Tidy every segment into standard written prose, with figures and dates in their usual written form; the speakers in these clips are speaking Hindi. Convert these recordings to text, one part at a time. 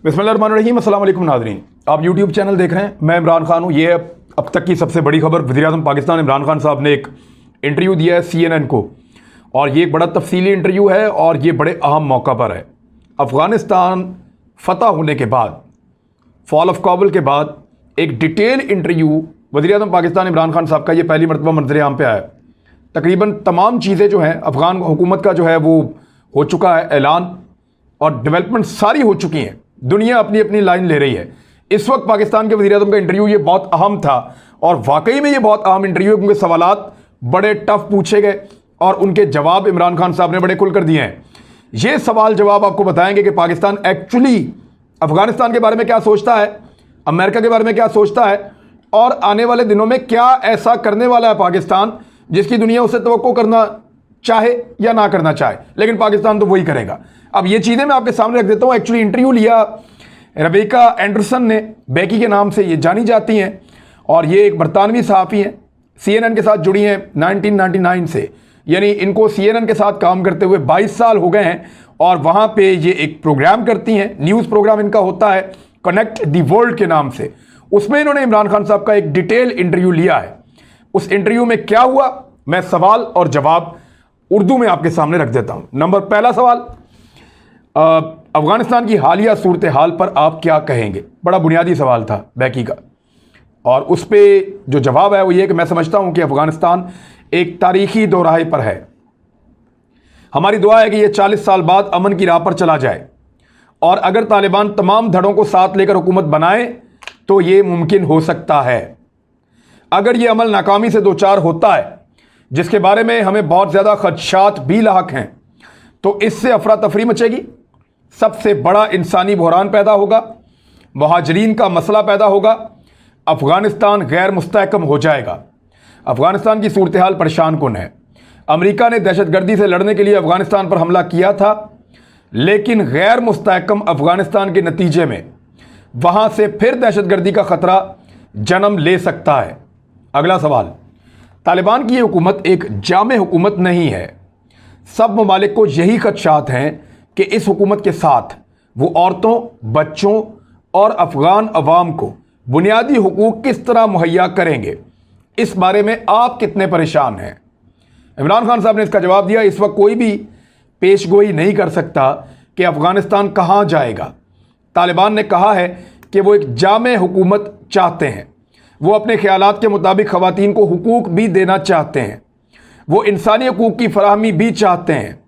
बिस्मिल्लाहिर्रहमानिर्रहीम। अस्सलाम वालेकुम नाज़रीन, आप यूट्यूब चैनल देख रहे हैं। मैं इमरान खान हूँ। ये है अब तक की सबसे बड़ी खबर। वज़ीर-ए-आज़म पाकिस्तान इमरान खान साहब ने एक इंटरव्यू दिया है CNN को, और ये एक बड़ा तफसीली इंटरव्यू है और ये बड़े अहम मौका पर है। अफ़गानिस्तान फ़तह होने के बाद, फॉल ऑफ काबुल के बाद एक डिटेल इंटरव्यू वज़ीर-ए-आज़म पाकिस्तान इमरान खान साहब का ये पहली मरतबा मंज़र-ए-आम पे आया। तकरीबन तमाम चीज़ें जो हैं अफ़गान हुकूमत का जो है वो हो चुका है ऐलान, और डेवलपमेंट सारी हो चुकी हैं। दुनिया अपनी अपनी लाइन ले रही है। इस वक्त पाकिस्तान के वज़ीर-ए-आज़म का इंटरव्यू ये बहुत अहम था, और वाकई में ये बहुत अहम इंटरव्यू है, क्योंकि सवालात बड़े टफ पूछे गए और उनके जवाब इमरान खान साहब ने बड़े खुलकर दिए हैं। ये सवाल जवाब आपको बताएंगे कि पाकिस्तान एक्चुअली अफ़गानिस्तान के बारे में क्या सोचता है, अमेरिका के बारे में क्या सोचता है, और आने वाले दिनों में क्या ऐसा करने वाला है पाकिस्तान जिसकी दुनिया उससे तवक्को करना चाहे या ना करना चाहे, लेकिन पाकिस्तान तो वही करेगा। अब ये चीज़ें मैं आपके सामने रख देता हूँ। एक्चुअली इंटरव्यू लिया रेबेका एंडरसन ने, बेकी के नाम से ये जानी जाती हैं, और ये एक बरतानवी सहाफ़ी हैं, CNN के साथ जुड़ी हैं 1999 से, यानी इनको CNN के साथ काम करते हुए 22 साल हो गए हैं, और वहाँ पे ये एक प्रोग्राम करती हैं, न्यूज़ प्रोग्राम इनका होता है कनेक्ट द वर्ल्ड के नाम से। उसमें इन्होंने इमरान खान साहब का एक डिटेल इंटरव्यू लिया है। उस इंटरव्यू में क्या हुआ, मैं सवाल और जवाब उर्दू में आपके सामने रख देता हूँ। पहला सवाल, अफगानिस्तान की हालिया सूरत हाल पर आप क्या कहेंगे? बड़ा बुनियादी सवाल था बेकी का, और उस पर जो जवाब है वो ये कि मैं समझता हूँ कि अफगानिस्तान एक तारीखी दोराहे पर है। हमारी दुआ है कि ये 40 साल बाद अमन की राह पर चला जाए, और अगर तालिबान तमाम धड़ों को साथ लेकर हुकूमत बनाए तो ये मुमकिन हो सकता है। अगर ये अमल नाकामी से दो चार होता है, जिसके बारे में हमें बहुत ज़्यादा खदशात भी लाहक हैं, तो इससे अफरा तफरी मचेगी, सबसे बड़ा इंसानी बहरान पैदा होगा, मुहाजिरीन का मसला पैदा होगा, अफ़गानिस्तान गैर मुस्तहकम हो जाएगा। अफ़गानिस्तान की सूरत हाल परेशान कुन है। अमेरिका ने दहशतगर्दी से लड़ने के लिए अफ़गानिस्तान पर हमला किया था, लेकिन गैर मुस्तहकम अफ़गानिस्तान के नतीजे में वहाँ से फिर दहशतगर्दी का ख़तरा जन्म ले सकता है। अगला सवाल, तालिबान की ये हुकूमत एक जामे हुकूमत नहीं है। सब ममालिक को यही खदशात हैं कि इस हुकूमत के साथ वो औरतों, बच्चों और अफ़गान अवाम को बुनियादी हुकूक किस तरह मुहैया करेंगे। इस बारे में आप कितने परेशान हैं? इमरान खान साहब ने इसका जवाब दिया, इस वक्त कोई भी पेशगोई नहीं कर सकता कि अफ़गानिस्तान कहाँ जाएगा। तालिबान ने कहा है कि वो एक जामे हुकूमत चाहते हैं। वो अपने ख्यालात के मुताबिक ख़वातीन को हुकूक भी देना चाहते हैं, वो इंसानी हुकूक की फराहमी भी चाहते हैं।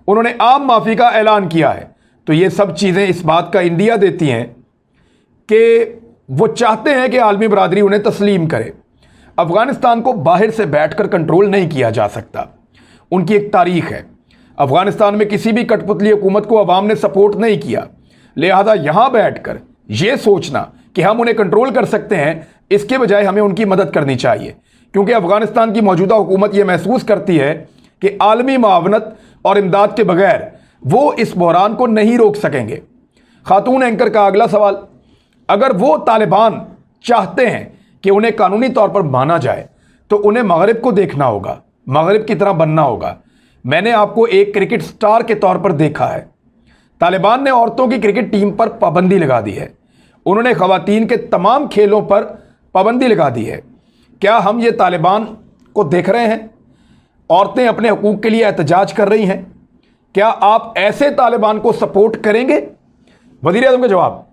उन्होंने आम माफ़ी का ऐलान किया है। तो ये सब चीज़ें इस बात का इंडिया देती हैं कि वो चाहते हैं कि आलमी बरादरी उन्हें तस्लीम करे। अफ़गानिस्तान को बाहर से बैठकर कंट्रोल नहीं किया जा सकता। उनकी एक तारीख है। अफ़गानिस्तान में किसी भी कठपुतली हुकूमत को अवाम ने सपोर्ट नहीं किया, लिहाजा यहाँ बैठकर ये सोचना कि हम उन्हें कंट्रोल कर सकते हैं, इसके बजाय हमें उनकी मदद करनी चाहिए, क्योंकि अफ़गानिस्तान की मौजूदा हुकूमत ये महसूस करती है कि आलमी मावनत और इमदाद के बगैर वो इस बहरान को नहीं रोक सकेंगे। खातून एंकर का अगला सवाल, अगर वो तालिबान चाहते हैं कि उन्हें कानूनी तौर पर माना जाए, तो उन्हें मगरिब को देखना होगा, मगरिब की तरह बनना होगा। मैंने आपको एक क्रिकेट स्टार के तौर पर देखा है। तालिबान ने औरतों की क्रिकेट टीम पर पाबंदी लगा दी है। उन्होंने ख़वातीन के तमाम खेलों पर पाबंदी लगा दी है। क्या हम ये तालिबान को देख रहे हैं? औरतें अपने हकूक़ के लिए एहतजाज कर रही हैं। क्या आप ऐसे तालिबान को सपोर्ट करेंगे? वज़ीर-ए-आज़म का जवाब,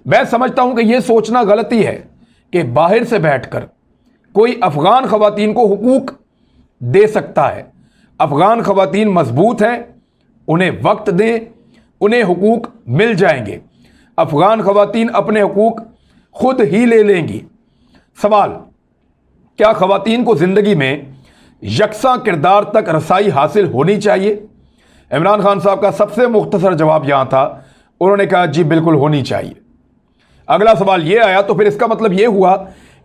मैं समझता हूं कि यह सोचना गलती है कि बाहर से बैठकर कोई अफ़गान ख़वातीन को हुकूक दे सकता है। अफ़गान ख़वातीन मजबूत हैं, उन्हें वक्त दें, उन्हें हुकूक मिल जाएंगे। अफ़गान ख़वातीन अपने हुकूक खुद ही ले लेंगी। सवाल, क्या ख़वातीन को ज़िंदगी में यकसा किरदार तक रसाई हासिल होनी चाहिए? इमरान खान साहब का सबसे मुख्तसर जवाब यहाँ था। उन्होंने कहा जी बिल्कुल होनी चाहिए। अगला सवाल ये आया, तो फिर इसका मतलब ये हुआ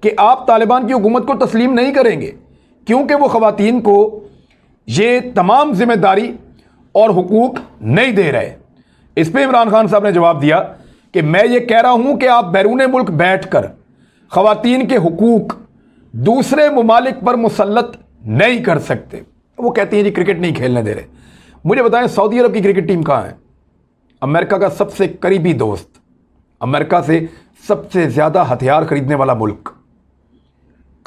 कि आप तालिबान की हुकूमत को तस्लीम नहीं करेंगे, क्योंकि वो ख़वातीन को ये तमाम जिम्मेदारी और हुकूक नहीं दे रहे। इस पर इमरान खान साहब ने जवाब दिया कि मैं ये कह रहा हूँ कि आप बैरून मुल्क बैठकर ख़वातीन के हुकूक दूसरे ममालिक पर मुसल्लत नहीं कर सकते। वो कहती हैं जी क्रिकेट नहीं खेलने दे रहे। मुझे बताएं, सऊदी अरब की क्रिकेट टीम कहाँ है? अमेरिका का सबसे करीबी दोस्त अमेरिका से सबसे ज़्यादा हथियार खरीदने वाला मुल्क,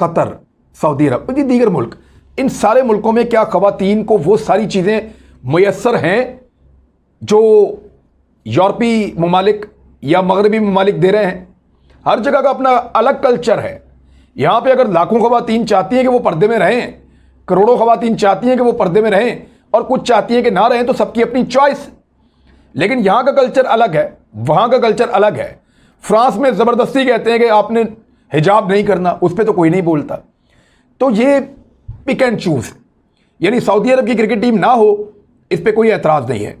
कतर, सऊदी अरब, दीगर मुल्क, इन सारे मुल्कों में क्या ख़वातीन को वो सारी चीज़ें मुयस्सर हैं जो यूरोपीय ममालिक या मगरबी ममालिक दे रहे हैं? हर जगह का अपना अलग कल्चर है। यहाँ पे अगर लाखों ख़वातीन चाहती हैं कि वो पर्दे में रहें, करोड़ों ख़वातीन चाहती हैं कि वो पर्दे में रहें, और कुछ चाहती हैं कि ना रहें, तो सबकी अपनी चॉइस। लेकिन यहाँ का कल्चर अलग है, वहाँ का कल्चर अलग है। फ्रांस में ज़बरदस्ती कहते हैं कि आपने हिजाब नहीं करना, उस पर तो कोई नहीं बोलता। तो ये पिक एंड चूज़, यानी सऊदी अरब की क्रिकेट टीम ना हो इस पर कोई एतराज़ नहीं है,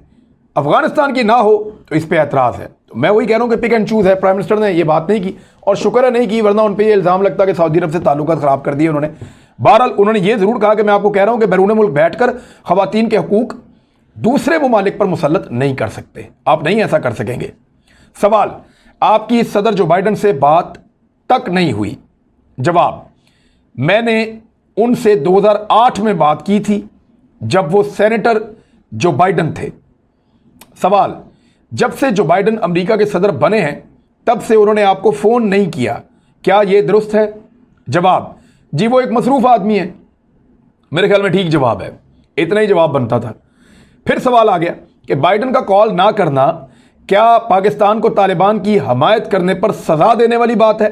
अफगानिस्तान की ना हो तो इस पर एतराज़ है। तो मैं वही कह रहा हूँ कि पिक एंड चूज़ है। प्राइम मिनिस्टर ने ये बात नहीं की, और शुक्र है नहीं की, वरना उन पर ये इल्ज़ाम लगता कि सऊदी अरब से ताल्लुकात ख़राब कर दिए उन्होंने। बहरहाल उन्होंने ये ज़रूर कहा कि मैं आपको कह रहा हूँ कि बैरून मुल्क बैठकर ख़वातीन के हकूक़ दूसरे ममालिक पर मुसल्लत नहीं कर सकते, आप नहीं ऐसा कर सकेंगे। सवाल, आपकी सदर जो बाइडन से बात तक नहीं हुई? जवाब, मैंने उनसे 2008 में बात की थी जब वो सेनेटर जो बाइडन थे। सवाल, जब से जो बाइडन अमेरिका के सदर बने हैं तब से उन्होंने आपको फ़ोन नहीं किया, क्या ये दुरुस्त है? जवाब, जी वो एक मसरूफ़ आदमी है। मेरे ख्याल में ठीक जवाब है, इतना ही जवाब बनता था। फिर सवाल आ गया कि बाइडन का कॉल ना करना क्या पाकिस्तान को तालिबान की हमायत करने पर सज़ा देने वाली बात है?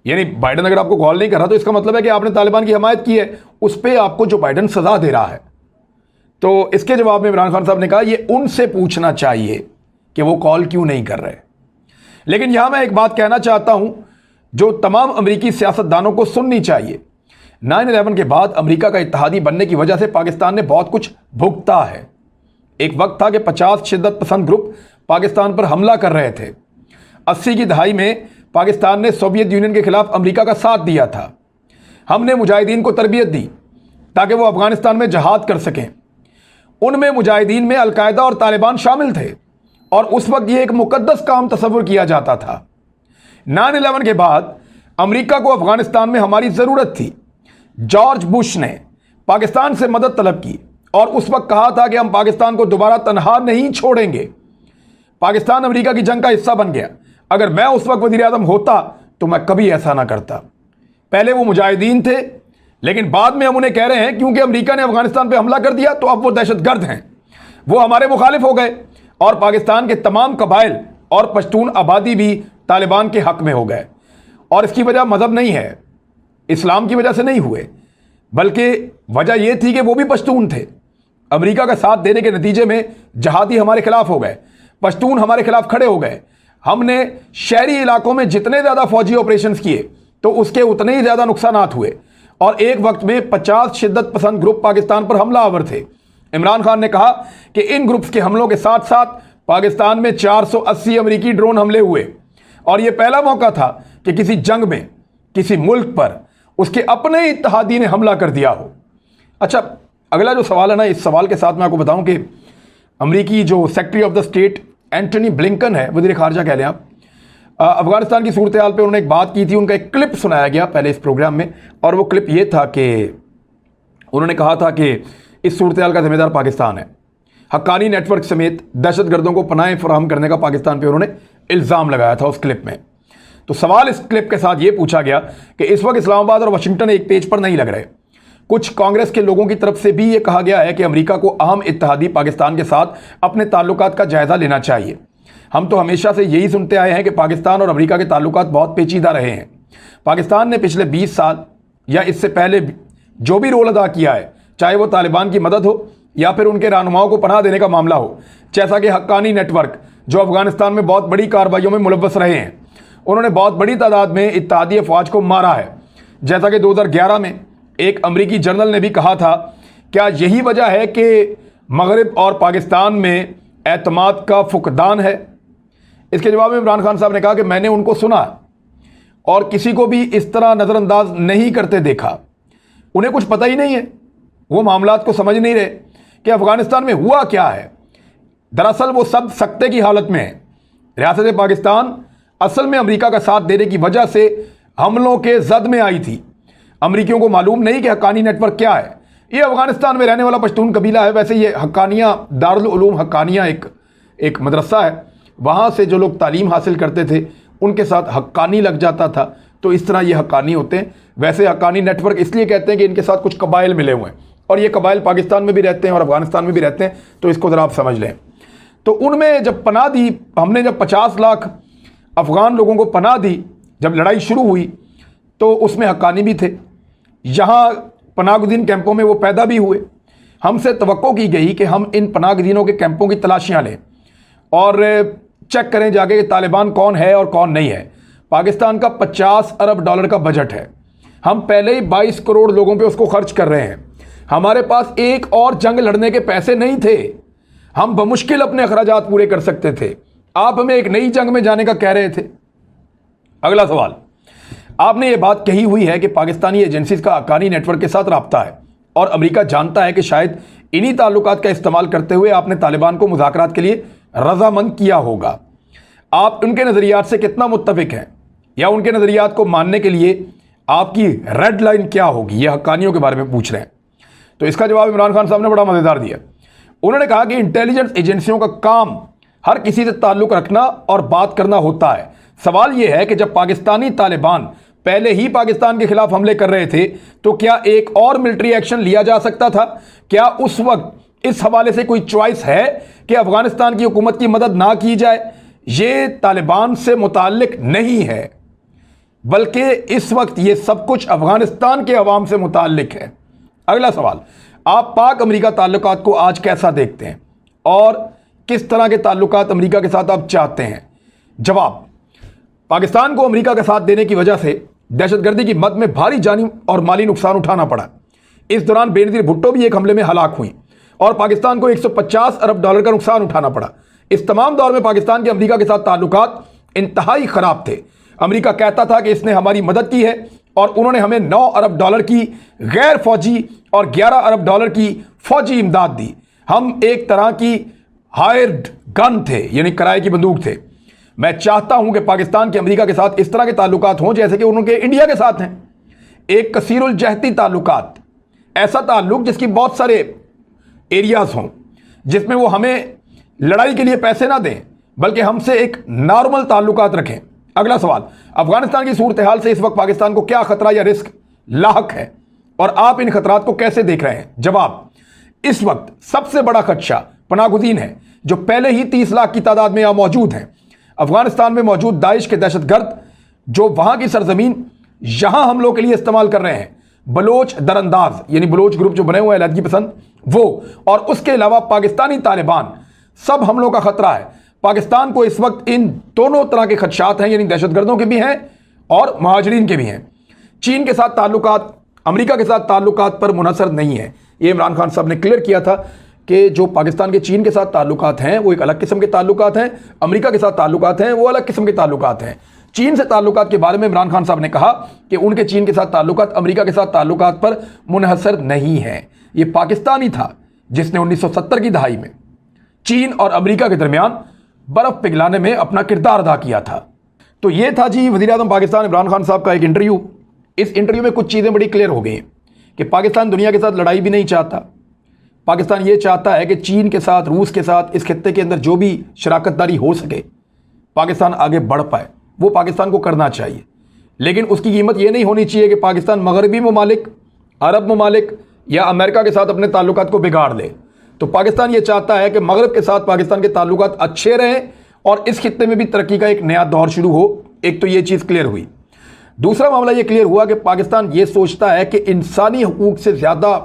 यानी बाइडन अगर आपको कॉल नहीं कर रहा तो इसका मतलब है कि आपने तालिबान की हमायत की है, उस पर आपको जो बाइडन सज़ा दे रहा है। तो इसके जवाब में इमरान खान साहब ने कहा ये उनसे पूछना चाहिए कि वो कॉल क्यों नहीं कर रहे। लेकिन यहां मैं एक बात कहना चाहता हूं जो तमाम अमेरिकी सियासतदानों को सुननी चाहिए। 9/11 के बाद अमेरिका का इत्तेहादी बनने की वजह से पाकिस्तान ने बहुत कुछ भुगता है। एक वक्त था कि 50 शिद्दत पसंद ग्रुप पाकिस्तान पर हमला कर रहे थे। 80 की दहाई में पाकिस्तान ने सोवियत यूनियन के खिलाफ अमेरिका का साथ दिया था। हमने मुजाहिदीन को तरबियत दी ताकि वो अफगानिस्तान में जहाद कर सकें। उनमें मुजाहिदीन में अलकायदा और तालिबान शामिल थे, और उस वक्त ये एक मुकद्दस काम तस्वुर किया जाता था। 9/11 के बाद अमेरिका को अफगानिस्तान में हमारी ज़रूरत थी। जॉर्ज बुश ने पाकिस्तान से मदद तलब की और उस वक्त कहा था कि हम पाकिस्तान को दोबारा तनहा नहीं छोड़ेंगे। पाकिस्तान अमेरिका की जंग का हिस्सा बन गया। अगर मैं उस वक्त वज़ीर आज़म होता तो मैं कभी ऐसा ना करता। पहले वो मुजाहिदीन थे, लेकिन बाद में हम उन्हें कह रहे हैं क्योंकि अमेरिका ने अफगानिस्तान पे हमला कर दिया तो अब वो दहशतगर्द हैं, वो हमारे मुखालिफ हो गए, और पाकिस्तान के तमाम कबाइल और पश्तून आबादी भी तालिबान के हक में हो गए। और इसकी वजह मज़हब नहीं है, इस्लाम की वजह से नहीं हुए, बल्कि वजह यह थी कि वो भी पश्तून थे। अमेरिका का साथ देने के नतीजे में जहादी हमारे खिलाफ हो गए, पश्तून हमारे खिलाफ खड़े हो गए। हमने शहरी इलाकों में जितने ज़्यादा फौजी ऑपरेशंस किए तो उसके उतने ही ज़्यादा नुकसानात हुए, और एक वक्त में 50 शिद्दत पसंद ग्रुप पाकिस्तान पर हमलावर थे। इमरान खान ने कहा कि इन ग्रुप्स के हमलों के साथ साथ पाकिस्तान में 480 अमेरिकी ड्रोन हमले हुए, और यह पहला मौका था कि किसी जंग में किसी मुल्क पर उसके अपने इत्तेहादी ने हमला कर दिया हो। अच्छा, अगला जो सवाल है ना, इस सवाल के साथ मैं आपको बताऊं कि अमेरिकी जो secretary of the state Antony Blinken है, वज़ीर ख़ारजा कह लें आप, अफगानिस्तान की सूरत हाल पर उन्होंने एक बात की थी। उनका एक क्लिप सुनाया गया पहले इस प्रोग्राम में, और वो क्लिप ये था कि उन्होंने कहा था कि इस सूरत हाल का जिम्मेदार पाकिस्तान है। हक्कानी नेटवर्क समेत दहशतगर्दों को पनाहें फराहम करने का पाकिस्तान पर उन्होंने इल्ज़ाम लगाया था उस क्लिप में। तो सवाल इस क्लिप के साथ ये पूछा गया कि इस वक्त इस्लामाबाद और वाशिंगटन एक पेज पर नहीं लग रहे। कुछ कांग्रेस के लोगों की तरफ से भी ये कहा गया है कि अमेरिका को अहम इत्तेहादी पाकिस्तान के साथ अपने ताल्लुकात का जायज़ा लेना चाहिए। हम तो हमेशा से यही सुनते आए हैं कि पाकिस्तान और अमेरिका के ताल्लुकात बहुत पेचीदा रहे हैं। पाकिस्तान ने पिछले 20 साल या इससे पहले जो भी रोल अदा किया है, चाहे वो तालिबान की मदद हो या फिर उनके रहनुमाओं को पनाह देने का मामला हो, जैसा कि हक्कानी नेटवर्क जो अफगानिस्तान में बहुत बड़ी कार्रवाइयों में मुलव्वस रहे हैं, उन्होंने बहुत बड़ी तादाद में इत्तेहादी अफवाज को मारा है। जैसा कि 2011 में एक अमेरिकी जर्नल ने भी कहा था, क्या यही वजह है कि मगरिब और पाकिस्तान में एतमाद का फुकदान है? इसके जवाब में इमरान खान साहब ने कहा कि मैंने उनको सुना और किसी को भी इस तरह नज़रअंदाज नहीं करते देखा। उन्हें कुछ पता ही नहीं है, वो मामलात को समझ नहीं रहे कि अफगानिस्तान में हुआ क्या है। दरअसल वो सब सख्ते की हालत में है। रियासत पाकिस्तान असल में अमेरिका का साथ देने की वजह से हमलों के जद में आई थी। अमेरिकियों को मालूम नहीं कि हक्कानी नेटवर्क क्या है। ये अफगानिस्तान में रहने वाला पश्तून कबीला है। वैसे ये हक्कानिया, दारुल उलूम हक्कानिया एक मदरसा है, वहाँ से जो लोग तालीम हासिल करते थे उनके साथ हक्कानी लग जाता था। तो इस तरह ये हक्कानी होते हैं। वैसे हक्कानी नेटवर्क इसलिए कहते हैं कि इनके साथ कुछ कबाइल मिले हुए हैं, और ये कबाइल पाकिस्तान में भी रहते हैं और अफगानिस्तान में भी रहते हैं। तो इसको ज़रा आप समझ लें। तो उनमें जब पनाह दी, हमने जब 50 लाख अफ़गान लोगों को पनाह दी, जब लड़ाई शुरू हुई तो उसमें हक्कानी भी थे। यहाँ पनाहगज़ीन कैंपों में वो पैदा भी हुए। हमसे तवक्को की गई कि हम इन पनाहगज़ीनों के कैंपों की तलाशियाँ लें और चेक करें जाके कि तालिबान कौन है और कौन नहीं है। पाकिस्तान का 50 अरब डॉलर का बजट है। हम पहले ही 22 करोड़ लोगों पे उसको खर्च कर रहे हैं। हमारे पास एक और जंग लड़ने के पैसे नहीं थे। हम बमुश्किल अपने अखराजात पूरे कर सकते थे। आप हमें एक नई जंग में जाने का कह रहे थे। अगला सवाल, आपने ये बात कही हुई है कि पाकिस्तानी एजेंसीज का हक्कानी नेटवर्क के साथ रब्ता है और अमेरिका जानता है कि शायद इन्हीं ताल्लुकात का इस्तेमाल करते हुए आपने तालिबान को मुज़ाकरात के लिए रजामंद किया होगा। आप उनके नज़रियात से कितना मुत्तफिक हैं, या उनके नज़रियात को मानने के लिए आपकी रेड लाइन क्या होगी? ये हक्कानियों के बारे में पूछ रहे हैं। तो इसका जवाब इमरान खान साहब ने बड़ा मज़ेदार दिया। उन्होंने कहा कि इंटेलिजेंस एजेंसियों का काम हर किसी से ताल्लुक़ रखना और बात करना होता है। सवाल यह है कि जब पाकिस्तानी तालिबान पहले ही पाकिस्तान के खिलाफ हमले कर रहे थे तो क्या एक और मिलिट्री एक्शन लिया जा सकता था? क्या उस वक्त इस हवाले से कोई चॉइस है कि अफगानिस्तान की हुकूमत की मदद ना की जाए? ये तालिबान से मुताल्लिक नहीं है, बल्कि इस वक्त ये सब कुछ अफगानिस्तान के अवाम से मुताल्लिक है। अगला सवाल, आप पाक अमेरिका ताल्लुकात को आज कैसा देखते हैं और किस तरह के ताल्लुकात अमेरिका के साथ आप चाहते हैं? जवाब, पाकिस्तान को अमेरिका का साथ देने की वजह से दहशतगर्दी की मद में भारी जानी और माली नुकसान उठाना पड़ा। इस दौरान बेनज़ीर भुट्टो भी एक हमले में हलाक हुई और पाकिस्तान को 150 अरब डॉलर का नुकसान उठाना पड़ा। इस तमाम दौर में पाकिस्तान के अमेरिका के साथ ताल्लुकात इंतहाई ख़राब थे। अमेरिका कहता था कि इसने हमारी मदद की है और उन्होंने हमें 9 अरब डॉलर की गैर फौजी और 11 अरब डॉलर की फौजी इमदाद दी। हम एक तरह की हायर्ड गन थे, यानी किराए की बंदूक थे। मैं चाहता हूं कि पाकिस्तान के अमेरिका के साथ इस तरह के ताल्लुकात हों जैसे कि उनके इंडिया के साथ हैं। एक कसीरुल जहती ताल्लुकात, ऐसा ताल्लुक जिसकी बहुत सारे एरियाज हों, जिसमें वो हमें लड़ाई के लिए पैसे ना दें बल्कि हमसे एक नॉर्मल ताल्लुकात रखें। अगला सवाल, अफगानिस्तान की सूरत हाल से इस वक्त पाकिस्तान को क्या खतरा या रिस्क लाहक है और आप इन खतरात को कैसे देख रहे हैं? जवाब, इस वक्त सबसे बड़ा खदशा पनाहगज़ीन है जो पहले ही 30 लाख की तादाद में यहाँ मौजूद हैं। अफगानिस्तान में मौजूद दाइश के दहशतगर्द जो वहाँ की सरजमीन यहाँ हमलों के लिए इस्तेमाल कर रहे हैं, बलोच दरअंदाज यानी बलोच ग्रुप जो बने हुए हैं अलहदगी पसंद, वो और उसके अलावा पाकिस्तानी तालिबान, सब हमलों का खतरा है। पाकिस्तान को इस वक्त इन दोनों तरह के खदशात हैं, यानी दहशतगर्दों के भी हैं और महाजरीन के भी हैं। चीन के साथ ताल्लुकात अमेरिका के साथ ताल्लुकात पर मुनहसर नहीं है। ये इमरान खान साहब ने क्लियर किया था कि जो पाकिस्तान के चीन के साथ ताल्लुकात हैं वो एक अलग किस्म के ताल्लुकात हैं, अमेरिका के साथ ताल्लुकात हैं वो अलग किस्म के ताल्लुकात हैं। चीन से ताल्लुकात के बारे में इमरान खान साहब ने कहा कि उनके चीन के साथ ताल्लुकात अमेरिका के साथ ताल्लुकात पर मुनहसर नहीं है। ये पाकिस्तान ही था जिसने 1970 की दहाई में चीन और अमेरिका के दरमियान बर्फ पिघलाने में अपना किरदार अदा किया था। तो ये था जी वज़ीर आज़म पाकिस्तान इमरान खान साहब का एक इंटरव्यू। इस इंटरव्यू में कुछ चीज़ें बड़ी क्लियर हो गई हैं कि पाकिस्तान दुनिया के साथ लड़ाई भी नहीं चाहता। पाकिस्तान ये चाहता है कि चीन के साथ, रूस के साथ, इस खित्ते के अंदर जो भी शराकतदारी हो सके पाकिस्तान आगे बढ़ पाए, वो पाकिस्तान को करना चाहिए। लेकिन उसकी कीमत ये नहीं होनी चाहिए कि पाकिस्तान मगरबी ममालिक, अरब ममालिक या अमेरिका के साथ अपने ताल्लुकात को बिगाड़ ले। तो पाकिस्तान ये चाहता है कि मगरब के साथ पाकिस्तान के ताल्लुकात अच्छे रहें और इस खित्ते में भी तरक्की का एक नया दौर शुरू हो। एक तो ये चीज़ क्लियर हुई। दूसरा मामला ये क्लियर हुआ कि पाकिस्तान ये सोचता है कि इंसानी हकूक़ से ज़्यादा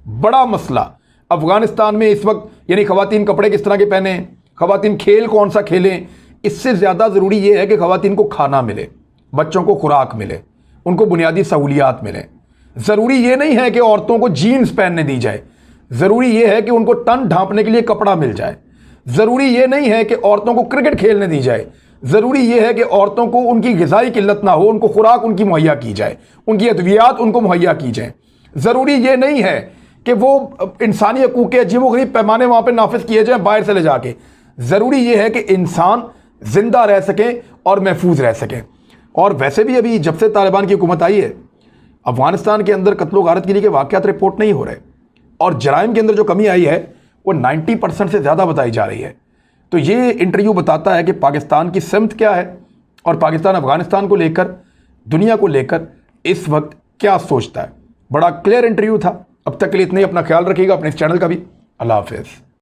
बड़ा मसला अफ़गानिस्तान में इस वक्त, यानी ख़वातीन कपड़े किस तरह के पहने, ख़वातीन खेल कौन सा खेलें, इससे ज़्यादा ज़रूरी ये है कि ख़वातीन को खाना मिले, बच्चों को खुराक मिले, उनको बुनियादी सहूलियात मिले। ज़रूरी ये नहीं है कि औरतों को जीन्स पहनने दी जाए, ज़रूरी ये है कि उनको तन ढांपने के लिए कपड़ा मिल जाए। ज़रूरी ये नहीं है कि औरतों को क्रिकेट खेलने दी जाए, ज़रूरी ये है कि औरतों को उनकी ग़िज़ाई किल्लत ना हो, उनको खुराक उनकी मुहैया की जाए, उनकी अद्वियात उनको मुहैया की जाए। ज़रूरी ये नहीं है कि वो इंसानी हकूक़ के अजीब-ओ-गरीब पैमाने वहाँ पर नाफिज किए जाएँ बाहर से ले जाके। ज़रूरी ये है कि इंसान ज़िंदा रह सकें और महफूज रह सकें। और वैसे भी अभी जब से तालिबान की हुकूमत आई है, अफ़गानिस्तान के अंदर कत्ल गारतगिरी के वाक़यात रिपोर्ट नहीं हो रहे और जराइम के अंदर जो कमी आई है वो 90% से ज़्यादा बताई जा रही है। तो ये इंटरव्यू बताता है कि पाकिस्तान की सिमत क्या है और पाकिस्तान अफगानिस्तान को लेकर, दुनिया को लेकर इस वक्त क्या सोचता है। बड़ा क्लियर इंटरव्यू था। अब तक के लिए इतने ही। अपना ख्याल रखिएगा, अपने इस चैनल का भी। अल्लाह हाफिज़।